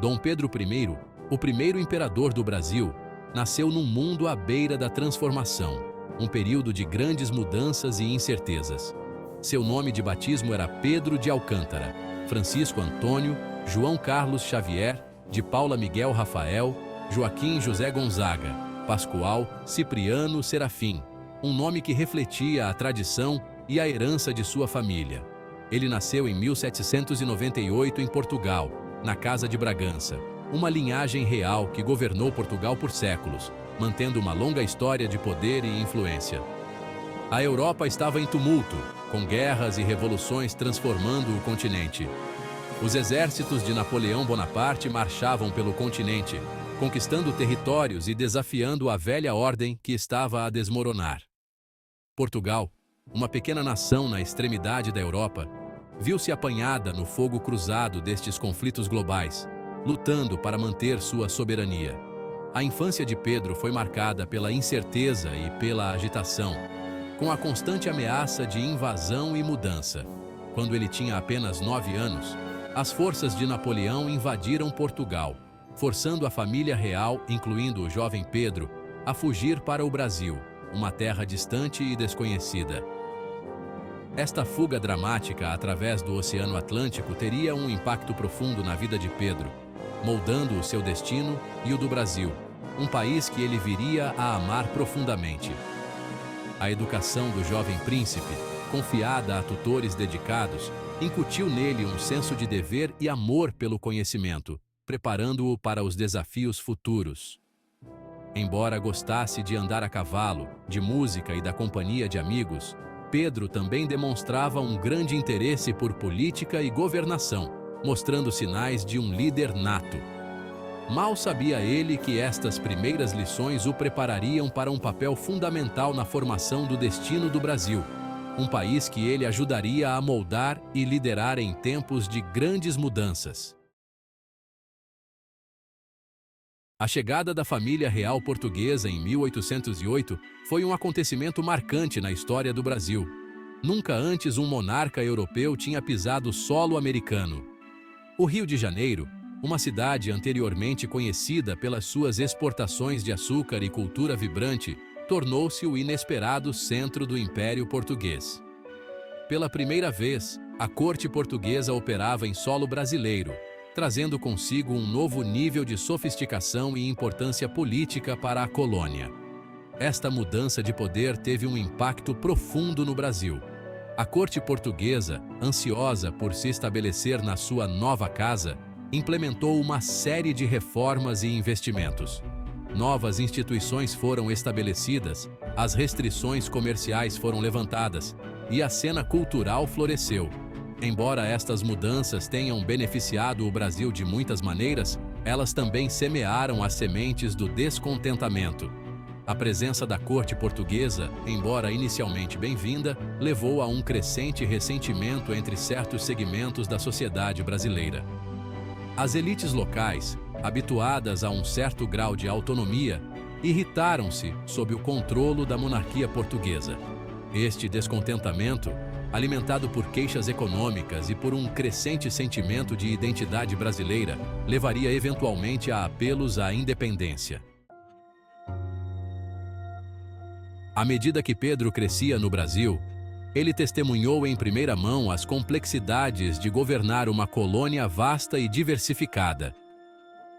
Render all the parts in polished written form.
Dom Pedro I, o primeiro imperador do Brasil, nasceu num mundo à beira da transformação, um período de grandes mudanças e incertezas. Seu nome de batismo era Pedro de Alcântara, Francisco Antônio, João Carlos Xavier, de Paula Miguel Rafael, Joaquim José Gonzaga, Pascoal Cipriano Serafim, um nome que refletia a tradição e a herança de sua família. Ele nasceu em 1798 em Portugal, na Casa de Bragança, uma linhagem real que governou Portugal por séculos, mantendo uma longa história de poder e influência. A Europa estava em tumulto, com guerras e revoluções transformando o continente. Os exércitos de Napoleão Bonaparte marchavam pelo continente, conquistando territórios e desafiando a velha ordem que estava a desmoronar. Portugal, uma pequena nação na extremidade da Europa, viu-se apanhada no fogo cruzado destes conflitos globais, lutando para manter sua soberania. A infância de Pedro foi marcada pela incerteza e pela agitação, com a constante ameaça de invasão e mudança. Quando ele tinha apenas 9 anos, as forças de Napoleão invadiram Portugal, forçando a família real, incluindo o jovem Pedro, a fugir para o Brasil, uma terra distante e desconhecida. Esta fuga dramática através do Oceano Atlântico teria um impacto profundo na vida de Pedro, moldando o seu destino e o do Brasil, um país que ele viria a amar profundamente. A educação do jovem príncipe, confiada a tutores dedicados, incutiu nele um senso de dever e amor pelo conhecimento, preparando-o para os desafios futuros. Embora gostasse de andar a cavalo, de música e da companhia de amigos, Pedro também demonstrava um grande interesse por política e governação, mostrando sinais de um líder nato. Mal sabia ele que estas primeiras lições o preparariam para um papel fundamental na formação do destino do Brasil, um país que ele ajudaria a moldar e liderar em tempos de grandes mudanças. A chegada da família real portuguesa em 1808 foi um acontecimento marcante na história do Brasil. Nunca antes um monarca europeu tinha pisado solo americano. O Rio de Janeiro, uma cidade anteriormente conhecida pelas suas exportações de açúcar e cultura vibrante, tornou-se o inesperado centro do Império Português. Pela primeira vez, a corte portuguesa operava em solo brasileiro, trazendo consigo um novo nível de sofisticação e importância política para a colônia. Esta mudança de poder teve um impacto profundo no Brasil. A corte portuguesa, ansiosa por se estabelecer na sua nova casa, implementou uma série de reformas e investimentos. Novas instituições foram estabelecidas, as restrições comerciais foram levantadas e a cena cultural floresceu. Embora estas mudanças tenham beneficiado o Brasil de muitas maneiras, elas também semearam as sementes do descontentamento. A presença da corte portuguesa, embora inicialmente bem-vinda, levou a um crescente ressentimento entre certos segmentos da sociedade brasileira. As elites locais, habituadas a um certo grau de autonomia, irritaram-se sob o controle da monarquia portuguesa. Este descontentamento, alimentado por queixas econômicas e por um crescente sentimento de identidade brasileira, levaria eventualmente a apelos à independência. À medida que Pedro crescia no Brasil, ele testemunhou em primeira mão as complexidades de governar uma colônia vasta e diversificada.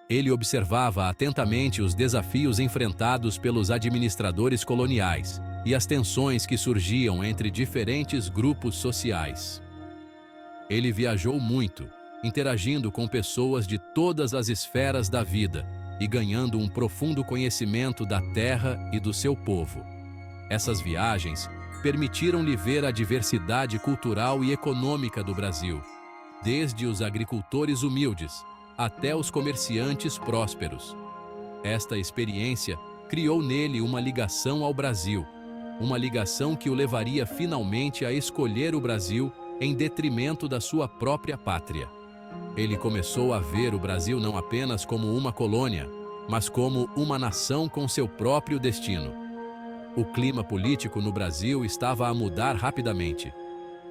Ele observava atentamente os desafios enfrentados pelos administradores coloniais e as tensões que surgiam entre diferentes grupos sociais. Ele viajou muito, interagindo com pessoas de todas as esferas da vida e ganhando um profundo conhecimento da terra e do seu povo. Essas viagens permitiram-lhe ver a diversidade cultural e econômica do Brasil, desde os agricultores humildes até os comerciantes prósperos. Esta experiência criou nele uma ligação ao Brasil, uma ligação que o levaria finalmente a escolher o Brasil em detrimento da sua própria pátria. Ele começou a ver o Brasil não apenas como uma colônia, mas como uma nação com seu próprio destino. O clima político no Brasil estava a mudar rapidamente.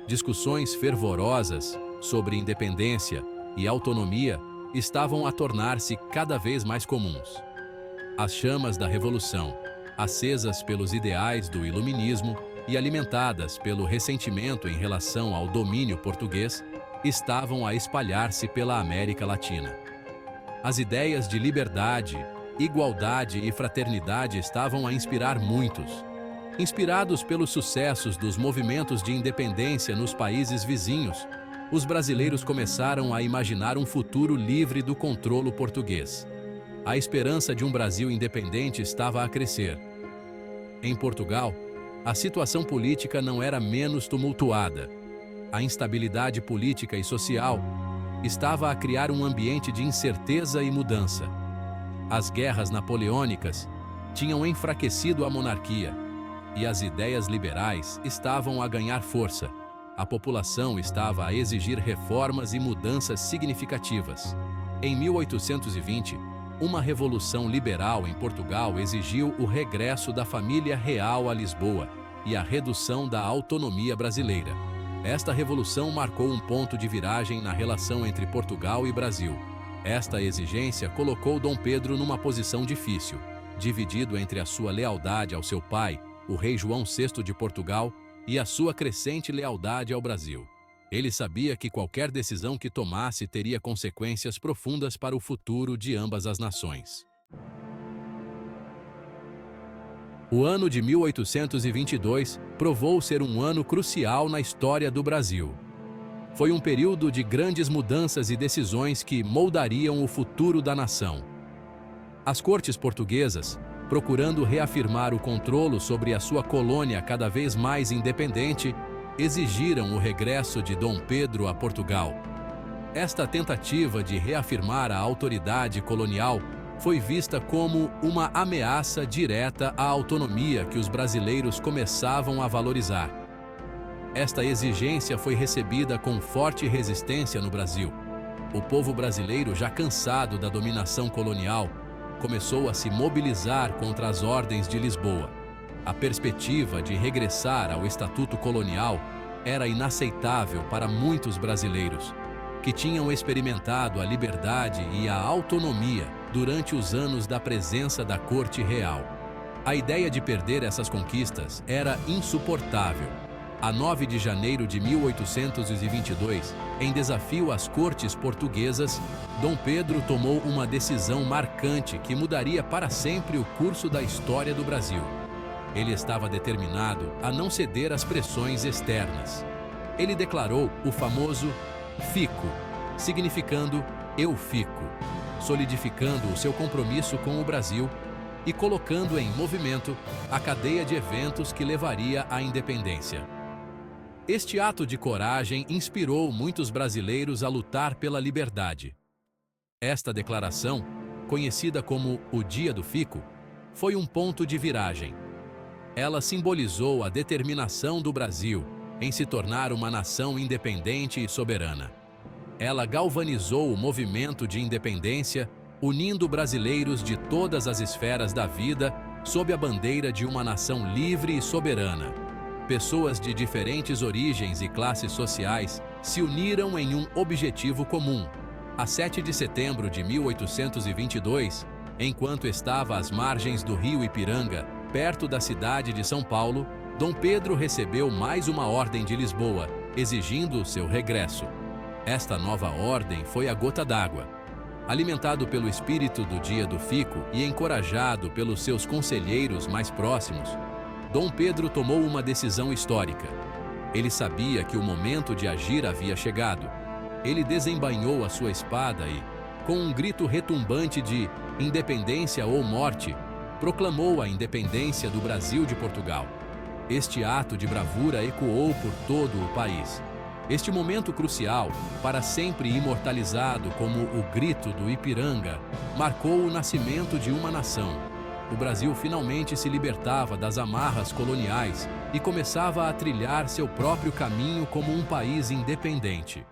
Discussões fervorosas sobre independência e autonomia estavam a tornar-se cada vez mais comuns. As chamas da Revolução, acesas pelos ideais do Iluminismo e alimentadas pelo ressentimento em relação ao domínio português, estavam a espalhar-se pela América Latina. As ideias de liberdade, igualdade e fraternidade estavam a inspirar muitos. Inspirados pelos sucessos dos movimentos de independência nos países vizinhos, os brasileiros começaram a imaginar um futuro livre do controle português. A esperança de um Brasil independente estava a crescer. Em Portugal, a situação política não era menos tumultuada. A instabilidade política e social estava a criar um ambiente de incerteza e mudança. As guerras napoleônicas tinham enfraquecido a monarquia e as ideias liberais estavam a ganhar força. A população estava a exigir reformas e mudanças significativas. Em 1820, uma revolução liberal em Portugal exigiu o regresso da família real a Lisboa e a redução da autonomia brasileira. Esta revolução marcou um ponto de viragem na relação entre Portugal e Brasil. Esta exigência colocou Dom Pedro numa posição difícil, dividido entre a sua lealdade ao seu pai, o rei João VI de Portugal, e a sua crescente lealdade ao Brasil. Ele sabia que qualquer decisão que tomasse teria consequências profundas para o futuro de ambas as nações. O ano de 1822 provou ser um ano crucial na história do Brasil. Foi um período de grandes mudanças e decisões que moldariam o futuro da nação. As cortes portuguesas, procurando reafirmar o controle sobre a sua colônia cada vez mais independente, exigiram o regresso de Dom Pedro a Portugal. Esta tentativa de reafirmar a autoridade colonial foi vista como uma ameaça direta à autonomia que os brasileiros começavam a valorizar. Esta exigência foi recebida com forte resistência no Brasil. O povo brasileiro, já cansado da dominação colonial, começou a se mobilizar contra as ordens de Lisboa. A perspectiva de regressar ao estatuto colonial era inaceitável para muitos brasileiros, que tinham experimentado a liberdade e a autonomia durante os anos da presença da corte real. A ideia de perder essas conquistas era insuportável. A 9 de janeiro de 1822, em desafio às cortes portuguesas, Dom Pedro tomou uma decisão marcante que mudaria para sempre o curso da história do Brasil. Ele estava determinado a não ceder às pressões externas. Ele declarou o famoso Fico, significando eu fico, solidificando o seu compromisso com o Brasil e colocando em movimento a cadeia de eventos que levaria à independência. Este ato de coragem inspirou muitos brasileiros a lutar pela liberdade. Esta declaração, conhecida como o Dia do Fico, foi um ponto de viragem. Ela simbolizou a determinação do Brasil em se tornar uma nação independente e soberana. Ela galvanizou o movimento de independência, unindo brasileiros de todas as esferas da vida sob a bandeira de uma nação livre e soberana. Pessoas de diferentes origens e classes sociais se uniram em um objetivo comum. A 7 de setembro de 1822, enquanto estava às margens do rio Ipiranga, perto da cidade de São Paulo, Dom Pedro recebeu mais uma ordem de Lisboa, exigindo seu regresso. Esta nova ordem foi a gota d'água. Alimentado pelo espírito do Dia do Fico e encorajado pelos seus conselheiros mais próximos, Dom Pedro tomou uma decisão histórica. Ele sabia que o momento de agir havia chegado. Ele desembainhou a sua espada e, com um grito retumbante de independência ou morte, proclamou a independência do Brasil de Portugal. Este ato de bravura ecoou por todo o país. Este momento crucial, para sempre imortalizado como o grito do Ipiranga, marcou o nascimento de uma nação. O Brasil finalmente se libertava das amarras coloniais e começava a trilhar seu próprio caminho como um país independente.